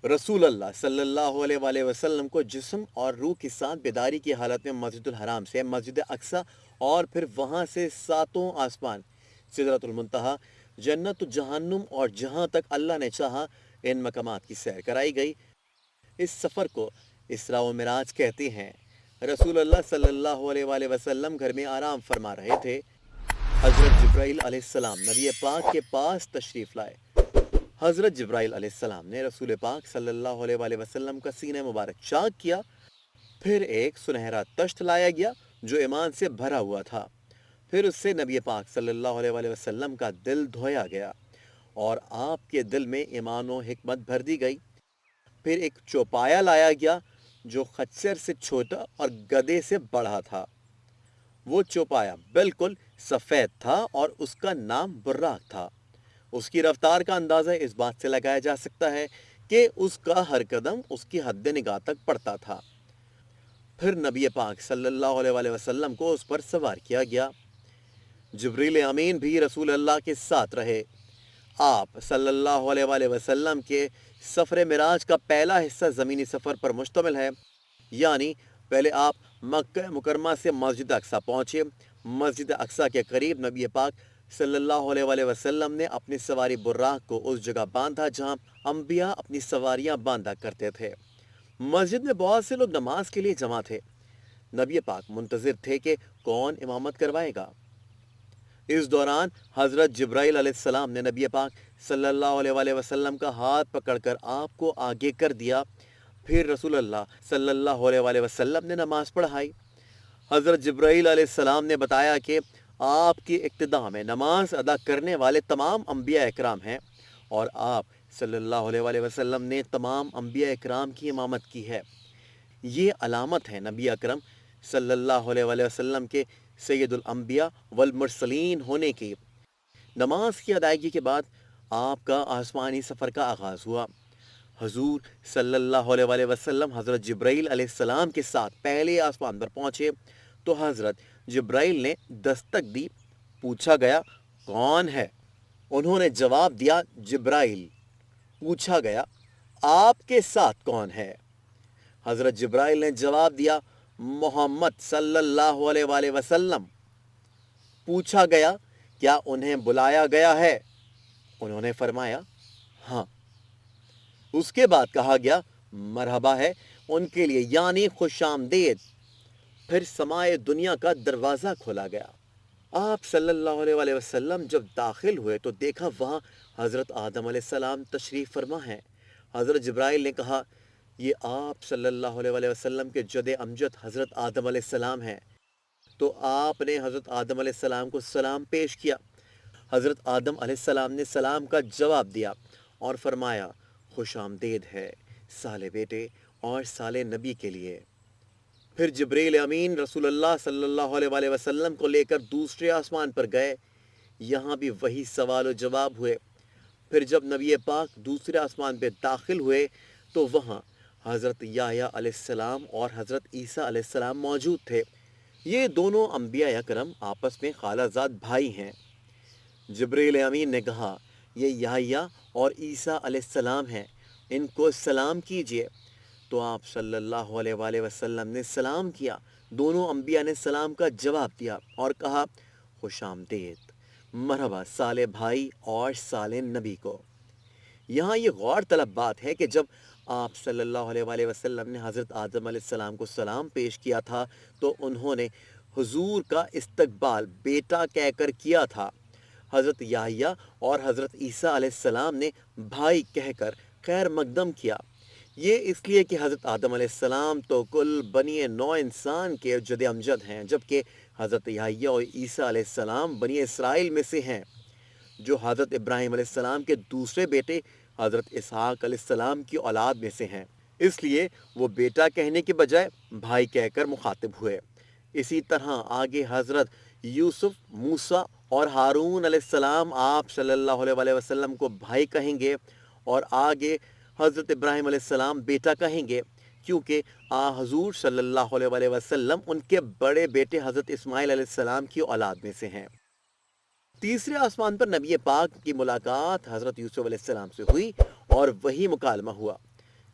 رسول اللہ صلی اللہ علیہ وآلہ وسلم کو جسم اور روح کے ساتھ بیداری کی حالت میں مسجد الحرام سے مسجد اقصی اور پھر وہاں سے ساتوں آسمان، سدرۃ المنتہا، جنت و جہنم اور جہاں تک اللہ نے چاہا ان مقامات کی سیر کرائی گئی۔ اس سفر کو اسراء و معراج کہتے ہیں۔ رسول اللہ صلی اللہ علیہ وآلہ وسلم گھر میں آرام فرما رہے تھے۔ حضرت جبرائیل علیہ السلام نبی پاک کے پاس تشریف لائے۔ حضرت جبرائیل علیہ السلام نے رسول پاک صلی اللہ علیہ وآلہ وسلم کا سینہ مبارک چاک کیا، پھر ایک سنہرا تشت لایا گیا جو ایمان سے بھرا ہوا تھا، پھر اس سے نبی پاک صلی اللہ علیہ وآلہ وسلم کا دل دھویا گیا اور آپ کے دل میں ایمان و حکمت بھر دی گئی۔ پھر ایک چوپایا لایا گیا جو خچر سے چھوٹا اور گدے سے بڑا تھا۔ وہ چوپایا بالکل سفید تھا اور اس کا نام براق تھا۔ اس کی رفتار کا اندازہ اس بات سے لگایا جا سکتا ہے کہ اس کا ہر قدم اس کی حد نگاہ تک پڑتا تھا۔ پھر نبی پاک صلی اللہ علیہ وآلہ وسلم کو اس پر سوار کیا گیا۔ جبریل امین بھی رسول اللہ کے ساتھ رہے۔ آپ صلی اللہ علیہ وآلہ وسلم کے سفر معراج کا پہلا حصہ زمینی سفر پر مشتمل ہے، یعنی پہلے آپ مکہ مکرمہ سے مسجد اقصی پہنچے۔ مسجد اقصی کے قریب نبی پاک صلی اللہ علیہ وآلہ وسلم نے اپنی سواری براق کو اس جگہ باندھا جہاں انبیاء اپنی سواریاں باندھا کرتے تھے۔ مسجد میں بہت سے لوگ نماز کے لیے جمع تھے۔ نبی پاک منتظر تھے کہ کون امامت کروائے گا۔ اس دوران حضرت جبرائیل علیہ السلام نے نبی پاک صلی اللہ علیہ وآلہ وسلم کا ہاتھ پکڑ کر آپ کو آگے کر دیا۔ پھر رسول اللہ صلی اللہ علیہ وآلہ وسلم نے نماز پڑھائی۔ حضرت جبرائیل علیہ السلام نے بتایا کہ آپ کی اقتداء میں نماز ادا کرنے والے تمام انبیاء اکرام ہیں، اور آپ صلی اللہ علیہ وآلہ وسلم نے تمام انبیاء اکرام کی امامت کی ہے۔ یہ علامت ہے نبی اکرم صلی اللہ علیہ وآلہ وسلم کے سید الانبیاء والمرسلین ہونے کی۔ نماز کی ادائیگی کے بعد آپ کا آسمانی سفر کا آغاز ہوا۔ حضور صلی اللہ علیہ وآلہ وسلم حضرت جبرائیل علیہ السلام کے ساتھ پہلے آسمان پر پہنچے تو حضرت جبرائیل نے دستک دی۔ پوچھا گیا کون ہے؟ انہوں نے جواب دیا جبرائیل۔ پوچھا گیا آپ کے ساتھ کون ہے؟ حضرت جبرائیل نے جواب دیا محمد صلی اللہ علیہ وآلہ وسلم۔ پوچھا گیا کیا انہیں بلایا گیا ہے؟ انہوں نے فرمایا ہاں۔ اس کے بعد کہا گیا مرحبا ہے ان کے لیے، یعنی خوش آمدید۔ پھر سمائے دنیا کا دروازہ کھولا گیا۔ آپ صلی اللہ علیہ وآلہ وسلم جب داخل ہوئے تو دیکھا وہاں حضرت آدم علیہ السلام تشریف فرما ہیں۔ حضرت جبرائیل نے کہا یہ آپ صلی اللہ علیہ وآلہ وسلم کے جد امجد حضرت آدم علیہ السلام ہیں۔ تو آپ نے حضرت آدم علیہ السلام کو سلام پیش کیا۔ حضرت آدم علیہ السلام نے سلام کا جواب دیا اور فرمایا خوش آمدید ہے صالح بیٹے اور صالح نبی کے لیے۔ پھر جبریل امین رسول اللہ صلی اللہ علیہ وآلہ وسلم کو لے کر دوسرے آسمان پر گئے۔ یہاں بھی وہی سوال و جواب ہوئے۔ پھر جب نبی پاک دوسرے آسمان پہ داخل ہوئے تو وہاں حضرت یحییٰ علیہ السلام اور حضرت عیسیٰ علیہ السلام موجود تھے۔ یہ دونوں انبیاء اکرم آپس میں خالہ زاد بھائی ہیں۔ جبریل امین نے کہا یہ یحییٰ اور عیسیٰ علیہ السلام ہیں، ان کو سلام کیجیے۔ تو آپ صلی اللہ علیہ وآلہ وسلم نے سلام کیا۔ دونوں انبیاء نے سلام کا جواب دیا اور کہا خوش آمدید، مرحبا صالح بھائی اور صالح نبی کو۔ یہاں یہ غور طلب بات ہے کہ جب آپ صلی اللہ علیہ وآلہ وسلم نے حضرت آدم علیہ السلام کو سلام پیش کیا تھا تو انہوں نے حضور کا استقبال بیٹا کہہ کر کیا تھا۔ حضرت یحییٰ اور حضرت عیسیٰ علیہ السلام نے بھائی کہہ کر خیر مقدم کیا۔ یہ اس لیے کہ حضرت آدم علیہ السلام تو کل بنی نوع انسان کے جد امجد ہیں، جبکہ حضرت یحییٰ اور عیسیٰ علیہ السلام بنی اسرائیل میں سے ہیں، جو حضرت ابراہیم علیہ السلام کے دوسرے بیٹے حضرت اسحاق علیہ السلام کی اولاد میں سے ہیں۔ اس لیے وہ بیٹا کہنے کے بجائے بھائی کہہ کر مخاطب ہوئے۔ اسی طرح آگے حضرت یوسف، موسیٰ اور ہارون علیہ السلام آپ صلی اللہ علیہ وآلہ وسلم کو بھائی کہیں گے، اور آگے حضرت ابراہیم علیہ السلام بیٹا کہیں گے، کیونکہ حضور صلی اللہ علیہ وآلہ وسلم ان کے بڑے بیٹے حضرت اسماعیل علیہ السلام کی اولاد میں سے ہیں۔ تیسرے آسمان پر نبی پاک کی ملاقات حضرت یوسف علیہ السلام سے ہوئی اور وہی مکالمہ ہوا۔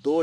2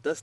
10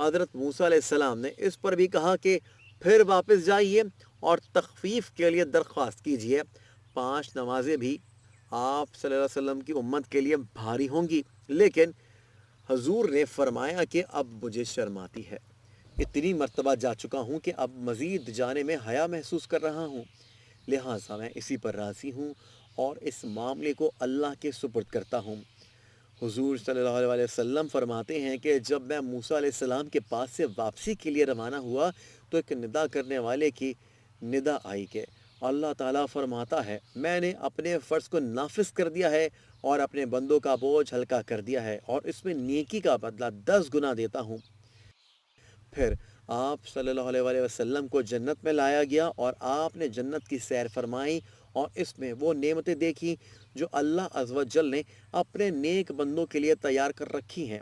حضرت موسیٰ علیہ السلام نے اس پر بھی کہا کہ پھر واپس جائیے اور تخفیف کے لیے درخواست کیجیے۔ 5 نمازیں بھی آپ صلی اللہ علیہ وسلم کی امت کے لیے بھاری ہوں گی، لیکن حضور نے فرمایا کہ اب مجھے شرم آتی ہے، اتنی مرتبہ جا چکا ہوں کہ اب مزید جانے میں حیا محسوس کر رہا ہوں، لہٰذا میں اسی پر راضی ہوں اور اس معاملے کو اللہ کے سپرد کرتا ہوں۔ حضور صلی اللہ علیہ وسلم فرماتے ہیں کہ جب میں موسیٰ علیہ السلام کے پاس سے واپسی کے لیے روانہ ہوا تو ایک ندا کرنے والے کی ندا آئی کہ اللہ تعالیٰ فرماتا ہے میں نے اپنے فرض کو نافذ کر دیا ہے اور اپنے بندوں کا بوجھ ہلکا کر دیا ہے اور اس میں نیکی کا بدلہ 10 گنا دیتا ہوں۔ پھر آپ صلی اللہ علیہ وسلم کو جنت میں لایا گیا اور آپ نے جنت کی سیر فرمائی اور اس میں وہ نعمتیں دیکھی جو اللہ عز و جل نے اپنے نیک بندوں کے لیے تیار کر رکھی ہیں،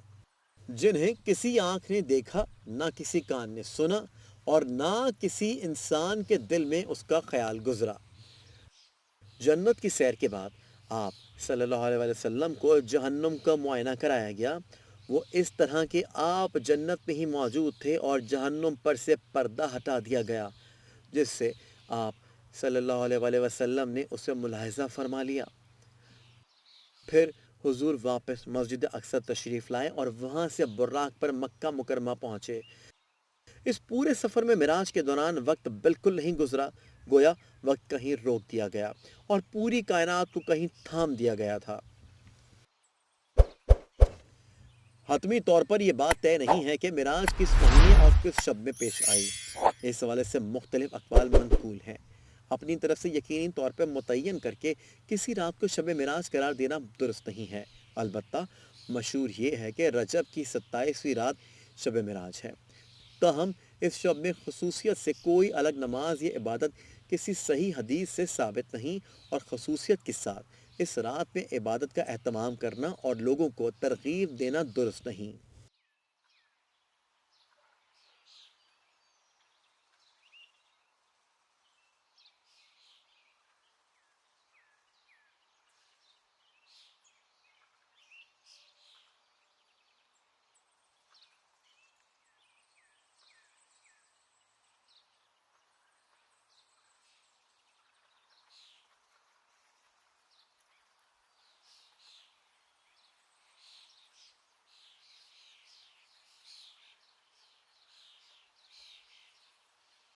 جنہیں کسی آنکھ نے دیکھا، نہ کسی کان نے سنا اور نہ کسی انسان کے دل میں اس کا خیال گزرا۔ جنت کی سیر کے بعد آپ صلی اللہ علیہ وسلم کو جہنم کا معائنہ کرایا گیا۔ وہ اس طرح کہ آپ جنت میں ہی موجود تھے اور جہنم پر سے پردہ ہٹا دیا گیا، جس سے آپ صلی اللہ علیہ وسلم نے اسے ملاحظہ فرما لیا۔ پھر حضور واپس مسجد اقصی تشریف لائے اور وہاں سے براق پر مکہ مکرمہ پہنچے۔ اس پورے سفر میں معراج کے دوران وقت بالکل نہیں گزرا، گویا وقت کہیں روک دیا گیا اور پوری کائنات کو کہیں تھام دیا گیا تھا۔ حتمی طور پر یہ بات طے نہیں ہے کہ معراج کس مہینے اور کس شب میں پیش آئی، اس حوالے سے مختلف اقوال منقول ہیں۔ اپنی طرف سے یقینی طور پر متعین کر کے کسی رات کو شب معراج قرار دینا درست نہیں ہے، البتہ مشہور یہ ہے کہ رجب کی 27ویں رات شب معراج ہے۔ تاہم اس شب میں خصوصیت سے کوئی الگ نماز یا عبادت کسی صحیح حدیث سے ثابت نہیں اور خصوصیت کے ساتھ اس رات میں عبادت کا اہتمام کرنا اور لوگوں کو ترغیب دینا درست نہیں۔